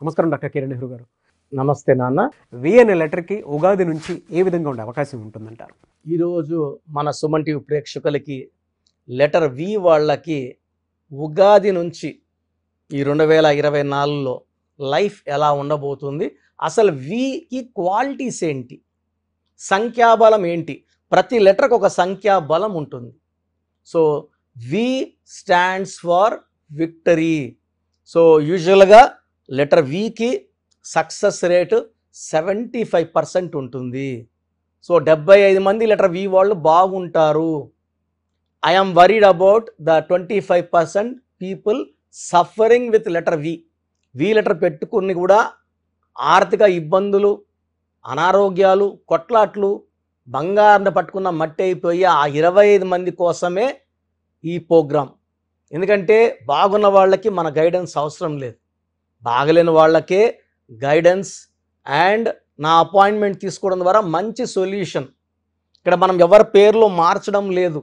నమస్కారం డాక్టర్ కిరణ్ నెహ్రూ గారు. నమస్తే నాన్న. వి అనే లెటర్కి ఉగాది నుంచి ఏ విధంగా ఉండే అవకాశం ఉంటుందంటారు? ఈరోజు మన సుమన్ టీవీ ప్రేక్షకులకి లెటర్ వి వాళ్ళకి ఉగాది నుంచి ఈ 2024లో లైఫ్ ఎలా ఉండబోతుంది, అసలు వికి క్వాలిటీస్ ఏంటి, సంఖ్యాబలం ఏంటి, ప్రతి లెటర్కి ఒక సంఖ్యాబలం ఉంటుంది. So V stands for victory. So యూజువల్గా లెటర్ వికి సక్సెస్ రేటు 75% ఉంటుంది. సో 75 మంది లెటర్ వి వాళ్ళు బాగుంటారు. I'm worried about the 25% people suffering with letter V. V letter పెట్టుకుని కూడా ఆర్థిక ఇబ్బందులు, అనారోగ్యాలు, కొట్లాట్లు, బంగారం పట్టుకున్న మట్టి అయిపోయి ఆ 25 మంది కోసమే ఈ ప్రోగ్రాం. ఎందుకంటే బాగున్న వాళ్ళకి మన గైడెన్స్ అవసరం లేదు, బాగలేని వాళ్ళకే గైడెన్స్ అండ్ నా అపాయింట్మెంట్ తీసుకోవడం ద్వారా మంచి సొల్యూషన్. ఇక్కడ మనం ఎవరి పేరులో మార్చడం లేదు,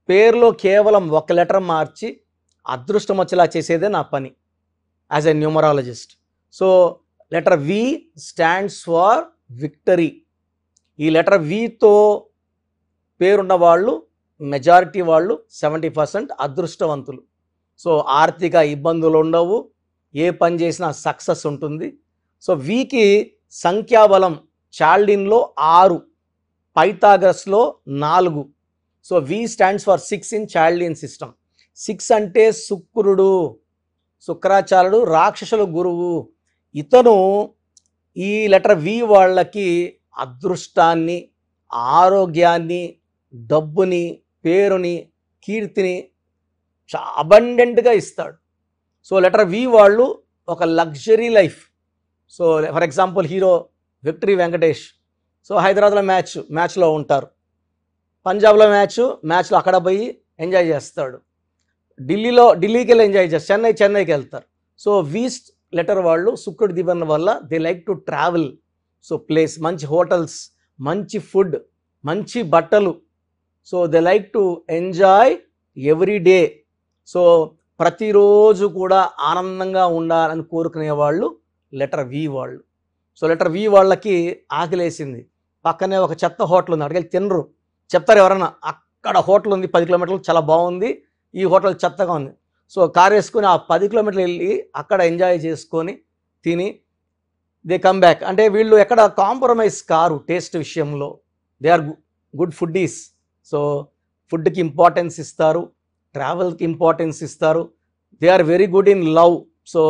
పేరులో కేవలం ఒక లెటర్ మార్చి అదృష్టం వచ్చేలా చేసేదే నా పని as a numerologist. So letter V stands for victory. ఈ లెటర్ వితో పేరున్న వాళ్ళు మెజారిటీ వాళ్ళు 70% అదృష్టవంతులు. సో ఆర్థిక ఇబ్బందులు ఉండవు, ఏ పని చేసినా సక్సెస్ ఉంటుంది. సో వీకి సంఖ్యాబలం చాల్డిన్లో 6, పైథాగరస్లో 4. So V stands for 6 in Chaldean system. 6 అంటే శుక్రుడు, శుక్రాచార్యుడు, రాక్షసుల గురువు. ఇతను ఈ లెటర్ వి వాళ్ళకి అదృష్టాన్ని, ఆరోగ్యాన్ని, డబ్బుని, పేరుని, కీర్తిని అబండెంట్గా ఇస్తాడు. సో లెటర్ వి వాళ్ళు ఒక luxury life. So for example hero victory Venkatesh. So హైదరాబాద్లో మ్యాచ్లో ఉంటారు, పంజాబ్లో మ్యాచ్లో అక్కడ పోయి ఎంజాయ్ చేస్తాడు, ఢిల్లీకి వెళ్ళి ఎంజాయ్ చేస్తారు, చెన్నైకి వెళ్తారు. సో వీస్ట్ లెటర్ వాళ్ళు శుక్రుడి దీవెన వల్ల they like to travel. So place, మంచి హోటల్స్, మంచి ఫుడ్, మంచి బట్టలు. So they like to enjoy every day. So ప్రతిరోజు కూడా ఆనందంగా ఉండాలని కోరుకునే వాళ్ళు లెటర్ వి వాళ్ళు. సో లెటర్ వి వాళ్ళకి ఆకలేసింది, పక్కనే ఒక చెత్త హోటల్ ఉంది, అక్కడికి తినరు, చెప్తారు ఎవరన్నా అక్కడ హోటల్ ఉంది 10 కిలోమీటర్లు, చాలా బాగుంది, ఈ హోటల్ చెత్తగా ఉంది. సో కార్ వేసుకొని ఆ 10 కిలోమీటర్లు వెళ్ళి అక్కడ ఎంజాయ్ చేసుకొని తిని దే కమ్ బ్యాక్. అంటే వీళ్ళు ఎక్కడ కాంప్రమైజ్ కారు టేస్ట్ విషయంలో. They are good foodies. So ఫుడ్కి ఇంపార్టెన్స్ ఇస్తారు, ట్రావెల్కి ఇంపార్టెన్స్ ఇస్తారు. They are very good in love. So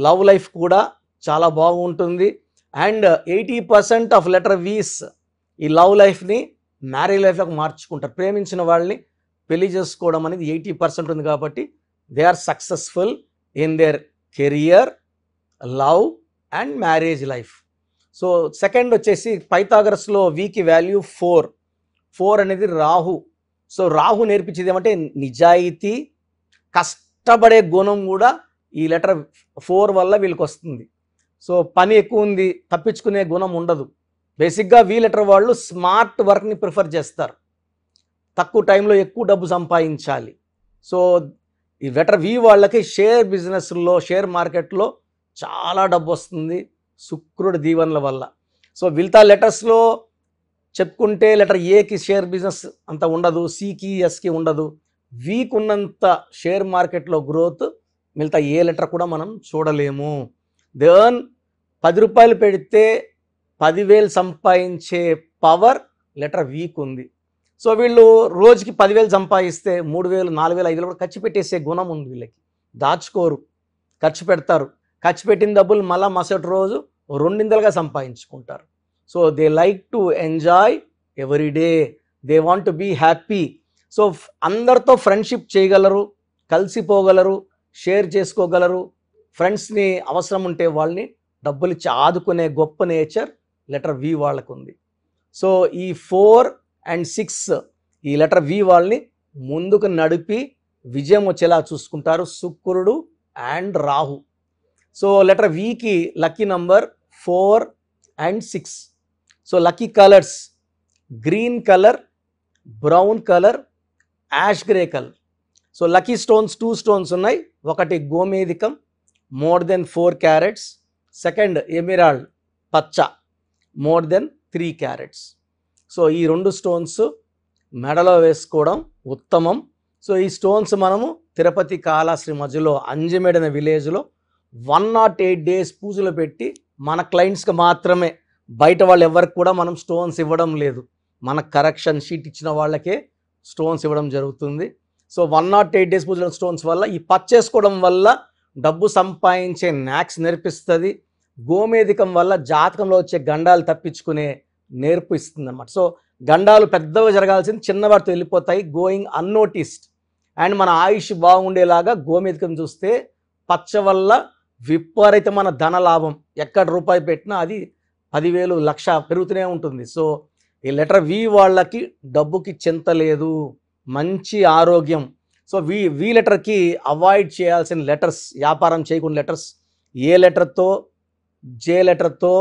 love life కూడా చాలా బాగుంటుంది. అండ్ 80% ఆఫ్ లెటర్ వీస్ ఈ లవ్ లైఫ్ని మ్యారేజ్ లైఫ్లోకి మార్చుకుంటారు. ప్రేమించిన వాళ్ళని పెళ్లి చేసుకోవడం అనేది 80% ఉంది కాబట్టి they are successful in their career, love and marriage life. So second వచ్చేసి పైథాగరస్లో వీకి వాల్యూ 4. 4 అనేది రాహు. సో రాహు నేర్పించేది ఏమంటే నిజాయితీ, కష్టపడే గుణం కూడా ఈ లెటర్ 4 వల్ల వీళ్ళకి వస్తుంది. సో పని ఎక్కువ ఉంది, తప్పించుకునే గుణం ఉండదు. బేసిక్గా వి లెటర్ వాళ్ళు స్మార్ట్ వర్క్ని ప్రిఫర్ చేస్తారు, తక్కువ టైంలో ఎక్కువ డబ్బు సంపాదించాలి. సో ఈ లెటర్ వి వాళ్ళకి షేర్ బిజినెస్లో, షేర్ మార్కెట్లో చాలా డబ్బు వస్తుంది శుక్రుడి దీవెనల వల్ల. సో మిగతా లెటర్స్లో చెప్పుకుంటే లెటర్ ఏకి షేర్ బిజినెస్ అంత ఉండదు, సికి ఎస్కి ఉండదు. వీక్ ఉన్నంత షేర్ మార్కెట్లో గ్రోత్ మిగతా ఏ లెటర్ కూడా మనం చూడలేము. దెన్ 10 రూపాయలు పెడితే 10,000 సంపాదించే పవర్ లెటర్ వీక్ ఉంది. సో వీళ్ళు రోజుకి 10,000 సంపాదిస్తే 3,000, 4,000, 5,000 కూడా ఖర్చు పెట్టేసే గుణం ఉంది వీళ్ళకి. దాచుకోరు, ఖర్చు పెడతారు. ఖర్చు పెట్టిన డబ్బులు మళ్ళీ మరుసటి రోజు 2 సంపాదించుకుంటారు. So they like to enjoy every day, they want to be happy. So అందరితో ఫ్రెండ్షిప్ చేయగలరు, కలిసిపోగలరు, షేర్ చేసుకోగలరు. ఫ్రెండ్స్ని అవసరం ఉంటే వాళ్ళని డబ్బులు ఇచ్చి ఆదుకునే గొప్ప నేచర్ లెటర్ వి వాళ్ళకు ఉంది. సో ఈ 4 and 6 ఈ లెటర్ వి వాళ్ళని ముందుకు నడిపి విజయం వచ్చేలా చూసుకుంటారు శుక్రుడు అండ్ రాహు. సో లెటర్ వికి lucky number 4 and 6. So lucky colours green colour, brown colour, ash grey colour. So lucky stones 2 stones ఉన్నాయి. ఒకటి గోమేధికం, more than 4 carats, second emerald పచ్చ మోర్ దెన్ 3 క్యారెట్స్. సో ఈ 2 స్టోన్స్ మెడలో వేసుకోవడం ఉత్తమం. సో ఈ స్టోన్స్ మనము తిరుపతి కాళహస్తి మధ్యలో అంజమేడ్ అనే విలేజ్లో 108 days పూజలు పెట్టి మన క్లయింట్స్కి మాత్రమే, బయట వాళ్ళు ఎవరికి కూడా మనం స్టోన్స్ ఇవ్వడం లేదు. మన కరెక్షన్ షీట్ ఇచ్చిన వాళ్ళకే స్టోన్స్ ఇవ్వడం జరుగుతుంది. సో 108 days పూజల స్టోన్స్ వల్ల, ఈ పచ్చేసుకోవడం వల్ల డబ్బు సంపాదించే న్యాక్స్ నేర్పిస్తుంది. గోమేధికం వల్ల జాతకంలో వచ్చే గండాలు తప్పించుకునే నేర్పు ఇస్తుంది అన్నమాట. సో గండాలు పెద్దవి జరగాల్సింది చిన్నవాటితో వెళ్ళిపోతాయి, గోయింగ్ అన్నోటిస్డ్. అండ్ మన ఆయుష్ బాగుండేలాగా గోమేధికం చూస్తే పచ్చ వల్ల విపరీతమైన ధన లాభం. ఎక్కడ రూపాయి పెట్టినా అది 10,000 లక్ష పెరుగుతూనే ఉంటుంది. సో ఈ లెటర్ వి వాళ్ళకి డబ్బుకి చింత లేదు, మంచి ఆరోగ్యం. సో వి లెటర్కి అవాయిడ్ చేయాల్సిన లెటర్స్, వ్యాపారం చేయకుండా లెటర్స్, ఏ లెటర్తో, జే లెటర్తో,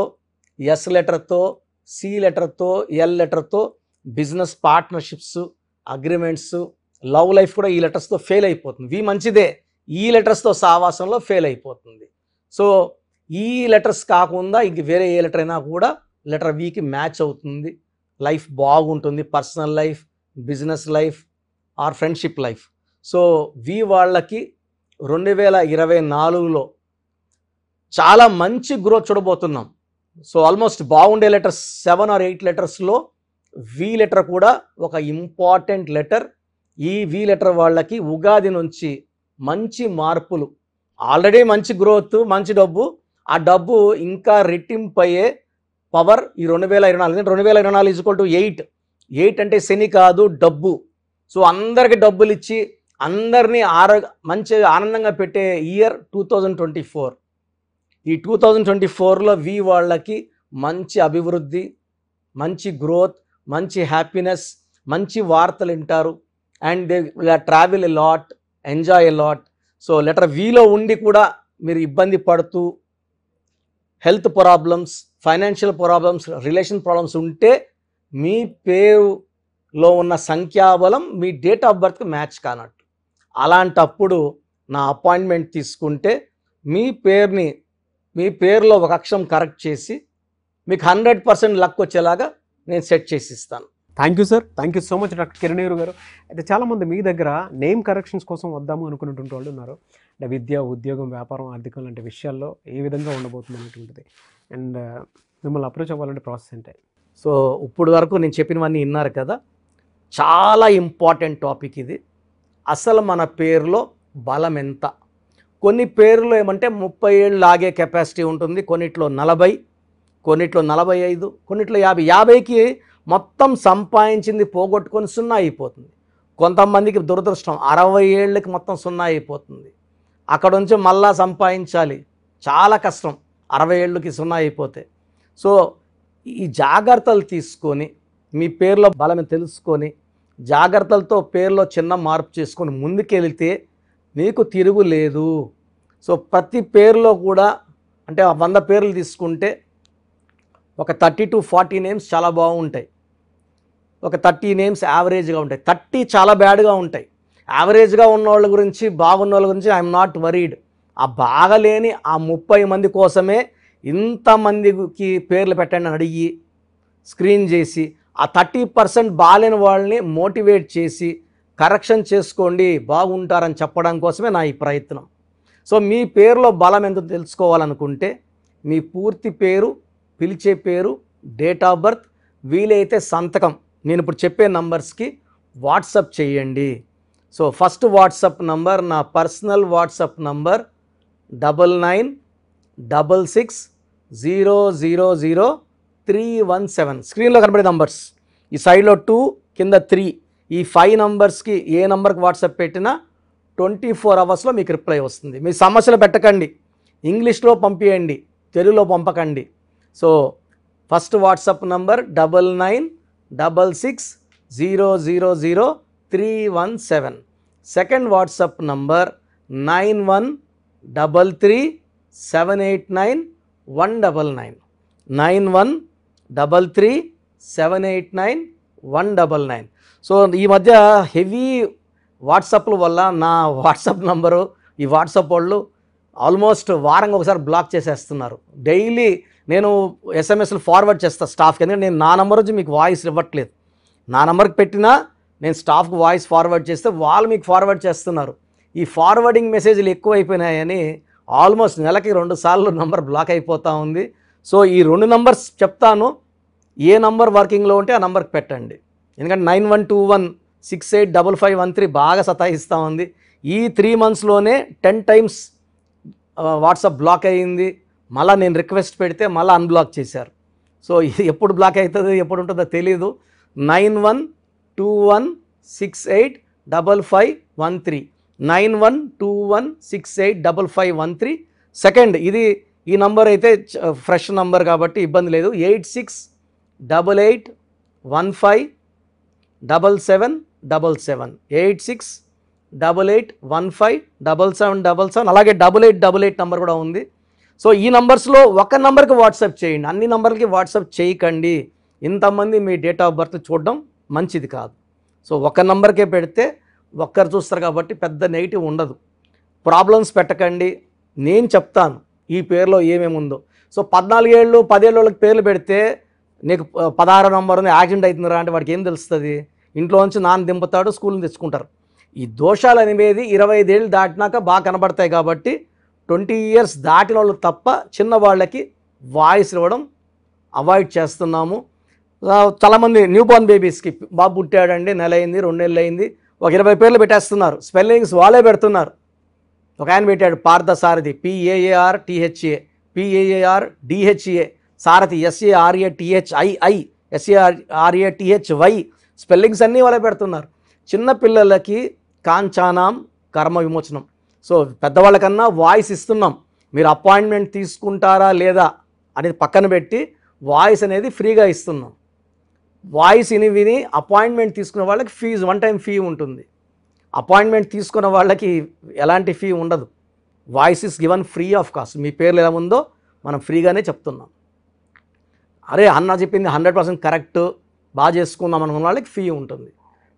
ఎస్ లెటర్తో, సి లెటర్తో, ఎల్ లెటర్తో business partnerships, agreements, love life కూడా ఈ లెటర్స్తో ఫెయిల్ అయిపోతుంది. వి మంచిదే, ఈ లెటర్స్తో సావాసంలో ఫెయిల్ అయిపోతుంది. సో ఈ లెటర్స్ కాకుండా ఇంక వేరే ఏ లెటర్ అయినా కూడా లెటర్ వికి మ్యాచ్ అవుతుంది, లైఫ్ బాగుంటుంది, personal life, business life or friendship life. So V వాళ్ళకి 2024లో చాలా మంచి గ్రోత్ చూడబోతున్నాం. సో ఆల్మోస్ట్ బాగుండే లెటర్స్ 7 or 8 లెటర్స్లో వి లెటర్ కూడా ఒక ఇంపార్టెంట్ లెటర్. ఈ వి లెటర్ వాళ్ళకి ఉగాది నుంచి మంచి మార్పులు, ఆల్రెడీ మంచి గ్రోత్, మంచి డబ్బు, ఆ డబ్బు ఇంకా రెట్టింపు అయ్యే పవర్ ఈ 2024. 2024 = 8 అంటే శని కాదు, డబ్బు. సో అందరికి డబ్బులు ఇచ్చి అందరినీ మంచి ఆనందంగా పెట్టే ఇయర్ 2024. ఈ 2024లో వి వాళ్ళకి మంచి అభివృద్ధి, మంచి గ్రోత్, మంచి హ్యాపీనెస్, మంచి వార్తలు వింటారు. And they travel a lot, enjoy a lot. So letter విలో ఉండి కూడా మీరు ఇబ్బంది పడుతూ health problems, financial problems, relation problems ఉంటే మీ పేరులో ఉన్న సంఖ్యాబలం మీ డేట్ ఆఫ్ బర్త్కి మ్యాచ్ కానట్టు. అలాంటప్పుడు నా అపాయింట్మెంట్ తీసుకుంటే మీ పేరులో ఒక అక్షరం కరెక్ట్ చేసి మీకు 100% లక్ వచ్చేలాగా నేను సెట్ చేసి ఇస్తాను. Thank you sir, thank you so much doctor Kiran గారు. అయితే చాలామంది మీ దగ్గర నేమ్ కరెక్షన్స్ కోసం వద్దాము అనుకున్నటువంటి వాళ్ళు ఉన్నారు. అంటే విద్య, ఉద్యోగం, వ్యాపారం, ఆర్థికం లాంటి విషయాల్లో ఏ విధంగా ఉండబోతుంది అనేటువంటిది, అండ్ మిమ్మల్ని అప్రోచ్ అవ్వాలంటే ప్రాసెస్ ఏంటి? సో ఇప్పుడు వరకు నేను చెప్పినవన్నీ విన్నారు కదా, చాలా ఇంపార్టెంట్ టాపిక్ ఇది. అసలు మన పేరులో బలం ఎంత? కొన్ని పేర్లు ఏమంటే 30 ఏళ్ళు లాగే కెపాసిటీ ఉంటుంది, కొన్నిట్లో 40, కొన్నిట్లో 45, కొన్నిట్లో 50. 50కి మొత్తం సంపాదించింది పోగొట్టుకొని 0 అయిపోతుంది. కొంతమందికి దురదృష్టం 60 ఏళ్ళకి మొత్తం 0 అయిపోతుంది. అక్కడ నుంచి మళ్ళా సంపాదించాలి, చాలా కష్టం 60 ఏళ్ళకి 0 అయిపోతే. సో ఈ జాగ్రత్తలు తీసుకొని మీ పేరులో బలం తెలుసుకొని జాగ్రత్తలతో పేరులో చిన్న మార్పు చేసుకొని ముందుకెళ్తే మీకు తిరుగులేదు. సో ప్రతి పేరులో కూడా అంటే 100 పేర్లు తీసుకుంటే ఒక 30 to 40 నేమ్స్ చాలా బాగుంటాయి, ఒక 30 నేమ్స్ యావరేజ్గా ఉంటాయి, 30 చాలా బ్యాడ్గా ఉంటాయి. యావరేజ్గా ఉన్న వాళ్ళ గురించి, బాగున్న వాళ్ళ గురించి ఐఎమ్ నాట్ వరీడ్. ఆ బాగలేని ఆ 30 మంది కోసమే ఇంతమందికి పేర్లు పెట్టండి అని అడిగి స్క్రీన్ చేసి ఆ 30% బాలేని వాళ్ళని మోటివేట్ చేసి కరెక్షన్ చేసుకోండి, బాగుంటారని చెప్పడం కోసమే నా ఈ ప్రయత్నం. సో మీ పేరులో బలం ఎంత తెలుసుకోవాలనుకుంటే మీ పూర్తి పేరు, పిలిచే పేరు, డేట్ ఆఫ్ బర్త్, వీలైతే సంతకం నేను ఇప్పుడు చెప్పే నంబర్స్కి వాట్సప్ చేయండి. సో ఫస్ట్ వాట్సప్ నంబర్ నా పర్సనల్ వాట్సప్ నంబర్ 9966000317. స్క్రీన్లో కనబడే నంబర్స్, ఈ సైడ్లో 2, కింద 3, ఈ 5 నంబర్స్కి ఏ నంబర్కి వాట్సాప్ పెట్టినా 24 అవర్స్లో మీకు రిప్లై వస్తుంది. మీ సమస్యలు పెట్టకండి, ఇంగ్లీష్లో పంపించండి, తెలుగులో పంపకండి. So first WhatsApp number 9966000317. Second WhatsApp number 9133789199 9133789199. So ఈ మధ్య హెవీ వాట్సాప్ల వల్ల నా వాట్సాప్ నంబరు ఈ వాట్సాప్ వాళ్ళు ఆల్మోస్ట్ వారంగా ఒకసారి బ్లాక్ చేసేస్తున్నారు. డైలీ నేను ఎస్ఎంఎస్లు ఫార్వర్డ్ చేస్తాను స్టాఫ్కి, ఎందుకంటే నేను నా నెంబర్ నుంచి మీకు వాయిస్ ఇవ్వట్లేదు. నా నెంబర్కి పెట్టినా నేను స్టాఫ్కి వాయిస్ ఫార్వర్డ్ చేస్తే వాళ్ళు మీకు ఫార్వర్డ్ చేస్తున్నారు. ఈ ఫార్వర్డింగ్ మెసేజ్లు ఎక్కువైపోయినాయని ఆల్మోస్ట్ నెలకి 2 సార్లు నంబర్ బ్లాక్ అయిపోతూ ఉంది. సో ఈ 2 నంబర్స్ చెప్తాను, ఏ నంబర్ వర్కింగ్లో ఉంటే ఆ నంబర్కి పెట్టండి. ఎందుకంటే 9121685513 బాగా సతాయిస్తూ ఉంది. ఈ 3 మంత్స్లోనే 10 టైమ్స్ వాట్సాప్ బ్లాక్ అయ్యింది. మళ్ళీ నేను రిక్వెస్ట్ పెడితే మళ్ళీ అన్బ్లాక్ చేశారు. సో ఇది ఎప్పుడు బ్లాక్ అవుతుందో ఎప్పుడు ఉంటుందో తెలీదు. 9121685513 9121685513. సెకండ్ ఇది ఈ నంబర్ అయితే ఫ్రెష్ నంబర్ కాబట్టి ఇబ్బంది లేదు. 8688157777 8688157777. అలాగే 8888 నంబర్ కూడా ఉంది. సో ఈ నంబర్స్లో ఒక నంబర్కి వాట్సాప్ చేయండి, అన్ని నంబర్లకి వాట్సాప్ చేయకండి. ఇంతమంది మీ డేట్ ఆఫ్ బర్త్ చూడడం మంచిది కాదు. సో ఒక నంబర్కే పెడితే ఒక్కరు చూస్తారు కాబట్టి పెద్ద నెగిటివ్ ఉండదు. ప్రాబ్లమ్స్ పెట్టకండి, నేను చెప్తాను ఈ పేరులో ఏమేమి ఉందో. సో 14 ఏళ్ళు 10 ఏళ్ళ వాళ్ళకి పేర్లు పెడితే నీకు 16 నంబర్ ఉంది యాక్సిడెంట్ అవుతుందిరా అంటే వాడికి ఏం తెలుస్తుంది? ఇంట్లో నుంచి నాన్న దింపుతాడు, స్కూల్ని తెచ్చుకుంటారు. ఈ దోషాలు అనేవి 25 ఏళ్ళు దాటినాక బాగా కనబడతాయి కాబట్టి 20 ఇయర్స్ దాటిన వాళ్ళు తప్ప చిన్న వాళ్ళకి వాయిస్ ఇవ్వడం అవాయిడ్ చేస్తున్నాము. చాలామంది న్యూ బోర్న్ బేబీస్కి బాబు పుట్టాడండి, నెల అయింది 2 నెలలు అయింది, ఒక 20 పేర్లు పెట్టేస్తున్నారు. స్పెల్లింగ్స్ వాళ్ళే పెడుతున్నారు. ఒక ఆయన పెట్టాడు పార్థసారథి, PAARTHA, PAARDHA, సారథి SARATHII, SARATHY. స్పెల్లింగ్స్ అన్నీ వాళ్ళే పెడుతున్నారు. చిన్నపిల్లలకి కాంచానాం కర్మ విమోచనం. సో పెద్దవాళ్ళకన్నా వాయిస్ ఇస్తున్నాం. మీరు అపాయింట్మెంట్ తీసుకుంటారా లేదా అనేది పక్కన పెట్టి వాయిస్ అనేది ఫ్రీగా ఇస్తున్నాం. వాయిస్ విని అపాయింట్మెంట్ తీసుకునే వాళ్ళకి ఫీజు 1 టైం ఫీ ఉంటుంది. అపాయింట్మెంట్ తీసుకున్న వాళ్ళకి ఎలాంటి ఫీ ఉండదు. Voice is given free of cost. మీ పేర్లు ఎలా ఉందో మనం ఫ్రీగానే చెప్తున్నాం. అరే అన్న చెప్పింది 100% కరెక్ట్, బాగా చేసుకుందాం అనుకున్న వాళ్ళకి ఫీ ఉంటుంది.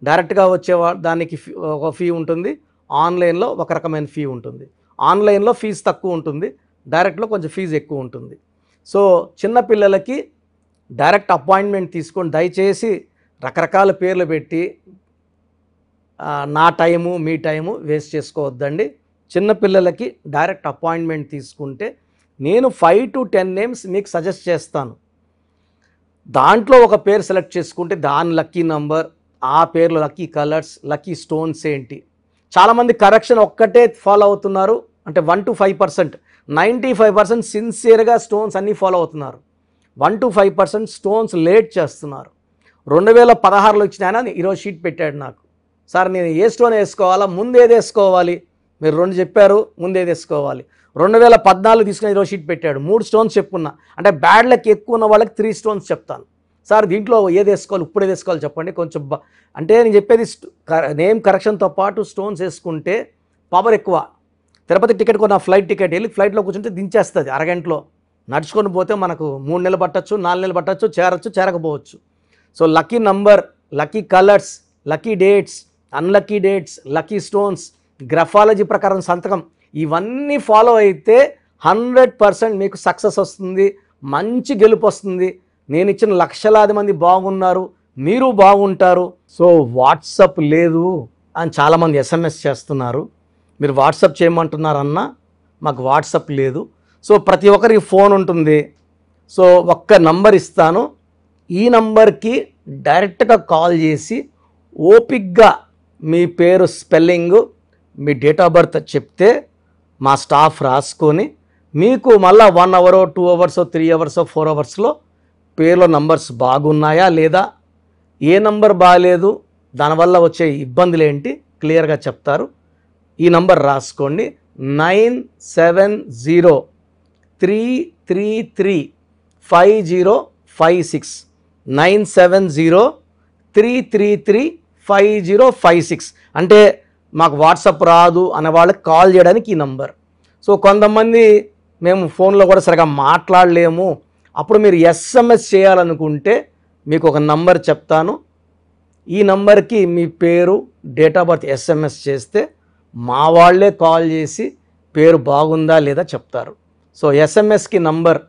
డైరెక్ట్గా వచ్చే దానికి ఒక ఫీ ఉంటుంది, ఆన్లైన్లో ఒక రకమైన ఫీ ఉంటుంది. ఆన్లైన్లో ఫీజు తక్కువ ఉంటుంది, డైరెక్ట్లో కొంచెం ఫీజు ఎక్కువ ఉంటుంది. సో చిన్నపిల్లలకి డైరెక్ట్ అపాయింట్మెంట్ తీసుకొని దయచేసి రకరకాల పేర్లు పెట్టి నా టైము మీ టైము వేస్ట్ చేసుకోవద్దండి. చిన్నపిల్లలకి డైరెక్ట్ అపాయింట్మెంట్ తీసుకుంటే నేను 5 to 10 నేమ్స్ మీకు సజెస్ట్ చేస్తాను. దాంట్లో ఒక పేరు సెలెక్ట్ చేసుకుంటే దాని లక్కీ నంబర్, ఆ పేర్లో లక్కీ కలర్స్, లక్కీ స్టోన్స్ ఏంటి. చాలామంది కరెక్షన్ ఒక్కటే ఫాలో అవుతున్నారు, అంటే 1 to 5%. 95% సిన్సియర్గా స్టోన్స్ అన్నీ ఫాలో అవుతున్నారు. 1 to 5% స్టోన్స్ లేట్ చేస్తున్నారు. 2016లో ఇచ్చిన ఆయన ఈరోజు షీట్ పెట్టాడు నాకు, సార్ నేను ఏ స్టోన్ వేసుకోవాలా, ముందు ఏది వేసుకోవాలి, మీరు 2 చెప్పారు, ముందు ఏది వేసుకోవాలి. 2014 తీసుకుని ఈరోజు షీట్ పెట్టాడు, 3 స్టోన్స్ చెప్పుకున్నా. అంటే బ్యాడ్ లక్ ఎక్కువ ఉన్న వాళ్ళకి 3 స్టోన్స్ చెప్తాను. సార్ దీంట్లో ఏది వేసుకోవాలి, ఇప్పుడు ఏది వేసుకోవాలి చెప్పండి కొంచెం. అంటే నేను చెప్పేది నేమ్ కరెక్షన్తో పాటు స్టోన్స్ వేసుకుంటే పవర్ ఎక్కువ. తిరుపతి టికెట్ కొన్న ఫ్లైట్ టికెట్ వెళ్ళి ఫ్లైట్లో కూర్చుంటే దించేస్తుంది అరగంటలో. నడుచుకొని పోతే మనకు 3 నెలలు పట్టచ్చు, 4 నెలలు పట్టచ్చు, చేరచ్చు, చేరకపోవచ్చు. So lucky number, lucky colours, lucky dates, unlucky dates, lucky stones, graphology ప్రకారం సంతకం, ఇవన్నీ ఫాలో అయితే 100% మీకు సక్సెస్ వస్తుంది, మంచి గెలుపు వస్తుంది. నేను ఇచ్చిన లక్షలాది మంది బాగున్నారు, మీరు బాగుంటారు. సో వాట్సాప్ లేదు అని చాలామంది SMS చేస్తున్నారు. మీరు వాట్సాప్ చేయమంటున్నారన్నా, మాకు వాట్సాప్ లేదు. సో ప్రతి ఒక్కరికి ఫోన్ ఉంటుంది. సో ఒక్క నంబర్ ఇస్తాను, ఈ నంబర్కి డైరెక్ట్గా కాల్ చేసి ఓపిక్గా మీ పేరు spelling, me date of birth చెప్తే మా స్టాఫ్ రాసుకొని మీకు మళ్ళీ 1 hour 2 hours 3 hours 4 hoursలో పేర్లో నంబర్స్ బాగున్నాయా లేదా, ఏ నంబర్ బాగాలేదు, దానివల్ల వచ్చే ఇబ్బందులు ఏంటి క్లియర్గా చెప్తారు. ఈ నంబర్ రాసుకోండి, 9703335056 9703335056. అంటే మాకు వాట్సాప్ రాదు అనే వాళ్ళకి కాల్ చేయడానికి ఈ నంబర్. సో కొంతమంది మేము ఫోన్లో కూడా సరిగా మాట్లాడలేము, అప్పుడు మీరు SMS చేయాలనుకుంటే మీకు ఒక నంబర్ చెప్తాను. ఈ నంబర్కి మీ పేరు, డేట్ ఆఫ్ బర్త్ SMS చేస్తే మా వాళ్ళే కాల్ చేసి పేరు బాగుందా లేదా చెప్తారు. సో ఎస్ఎంఎస్కి నంబర్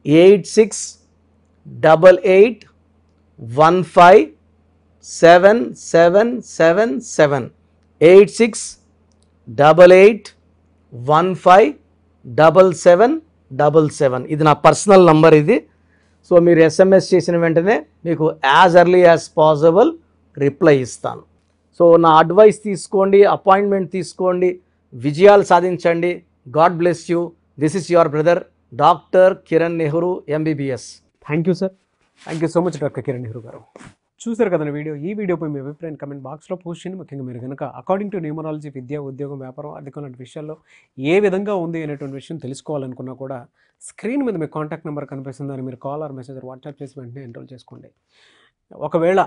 8688157777 8688157777. ఇది నా పర్సనల్ నంబర్ ఇది. సో మీరు ఎస్ఎంఎస్ చేసిన వెంటనే మీకు as early as possible reply ఇస్తాను. సో నా అడ్వైస్ తీసుకోండి, అపాయింట్మెంట్ తీసుకోండి, విజయాలు సాధించండి. God bless you. This is your brother doctor Kiran Nehru MBBS. Thank you sir. Thank you so much doctor Kiran Nehru garu. చూసారు కదండి వీడియో. ఈ వీడియోపై మీ అభిప్రాయం కమెంట్ బాక్స్లో పోస్ట్ చేయండి. ముఖ్యంగా మీరు కనుక అకార్డింగ్ టు న్యూమరాలజీ విద్య, ఉద్యోగం, వ్యాపారం, ఆర్థికం లాంటి విషయాల్లో ఏ విధంగా ఉంది అనేటువంటి విషయం తెలుసుకోవాలనుకున్నా కూడా స్క్రీన్ మీద మీ కాంటాక్ట్ నెంబర్ కనిపిస్తుంది. దాన్ని మీరు కాల్ ఆర్ మెసేజ్ వాట్సాప్ చేసి వెంటనే ఎన్రోల్ చేసుకోండి. ఒకవేళ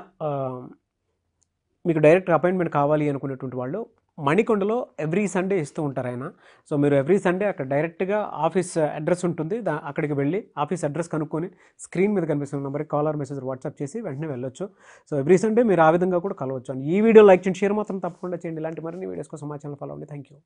మీకు డైరెక్ట్ అపాయింట్మెంట్ కావాలి అనుకునేటువంటి వాళ్ళు మణికొండలో ఎవ్రీ సండే ఇస్తూ ఉంటారు ఆయన. సో మీరు ఎవ్రీ సండే అక్కడ డైరెక్ట్గా ఆఫీస్ అడ్రస్ ఉంటుంది, అక్కడికి వెళ్ళి ఆఫీస్ అడ్రస్ కనుక్కొని స్క్రీన్ మీద కనిపిస్తున్న నెంబర్కి కాల్ ఆర్ మెసేజ్ వాట్సాప్ చేసి వెంటనే వెళ్ళొచ్చు. సో ఎవ్రీ సండే మీరు ఆ విధంగా కూడా కలవచ్చు. ఈ వీడియో లైక్ చేయండి, షేర్ మాత్రం తప్పకుండా చేయండి. ఇలాంటి మరిన్ని వీడియోస్ కోసం మా ఛానల్ ఫాలో అవ్వండి. Thank you.